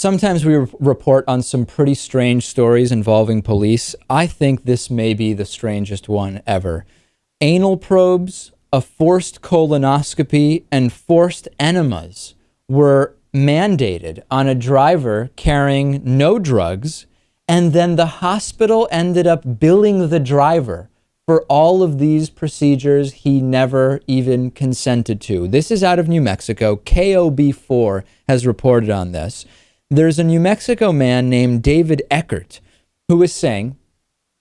Sometimes we report on some pretty strange stories involving police. I think this may be the strangest one ever. Anal probes, a forced colonoscopy, and forced enemas were mandated on a driver carrying no drugs, and then the hospital ended up billing the driver for all of these procedures he never even consented to. This is out of New Mexico. KOB4 has reported on this. There's a New Mexico man named David Eckert who is saying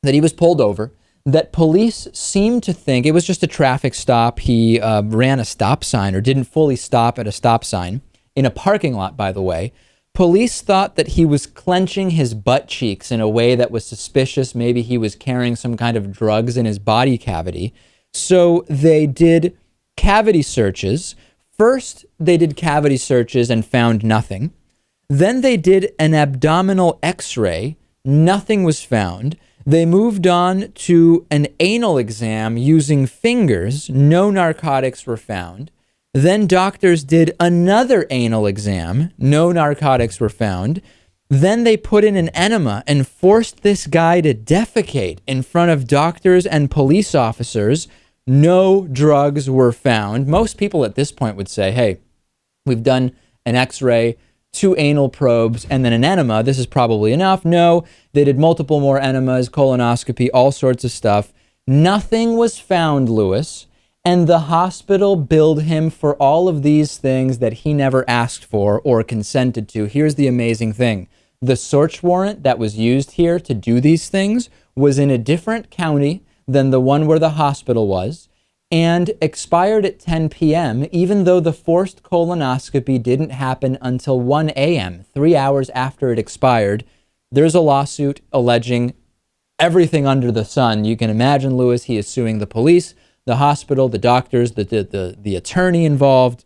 that he was pulled over, that police seemed to think it was just a traffic stop. He ran a stop sign or didn't fully stop at a stop sign in a parking lot, by the way. Police thought that he was clenching his butt cheeks in a way that was suspicious. Maybe he was carrying some kind of drugs in his body cavity. So they did cavity searches. First, they did cavity searches and found nothing. Then they did an abdominal x-ray. Nothing was found. They moved on to an anal exam using fingers. No narcotics were found. Then doctors did another anal exam. No narcotics were found. Then they put in an enema and forced this guy to defecate in front of doctors and police officers. No drugs were found. Most people at this point would say, hey, we've done an x-ray, 2 anal probes, and then an enema. This is probably enough. No, they did multiple more enemas, colonoscopy, all sorts of stuff. Nothing was found, Lewis, and the hospital billed him for all of these things that he never asked for or consented to. Here's the amazing thing. The search warrant that was used here to do these things was in a different county than the one where the hospital was, and expired at 10 p.m., even though the forced colonoscopy didn't happen until 1 a.m., 3 hours after it expired. There's a lawsuit alleging everything under the sun. You can imagine, Lewis, he is suing the police, the hospital, the doctors, the attorney involved,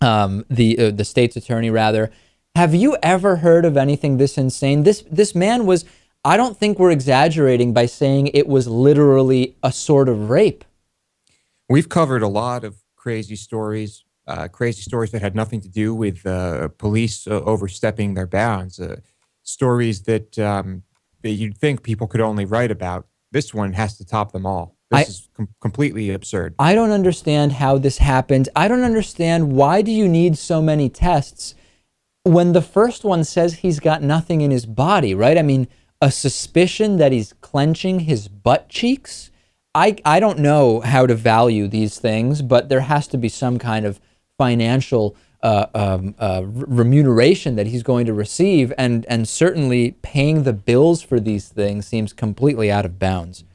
the state's attorney, rather. Have you ever heard of anything this insane? This man was, I don't think we're exaggerating by saying it was literally a sort of rape. We've covered a lot of crazy stories that had nothing to do with police overstepping their bounds, stories that you'd think people could only write about. This one has to top them all. This is completely absurd. I don't understand how this happened. I don't understand, why do you need so many tests when the first one says he's got nothing in his body, right? I mean, a suspicion that he's clenching his butt cheeks? I don't know how to value these things, but there has to be some kind of financial remuneration that he's going to receive, and certainly paying the bills for these things seems completely out of bounds.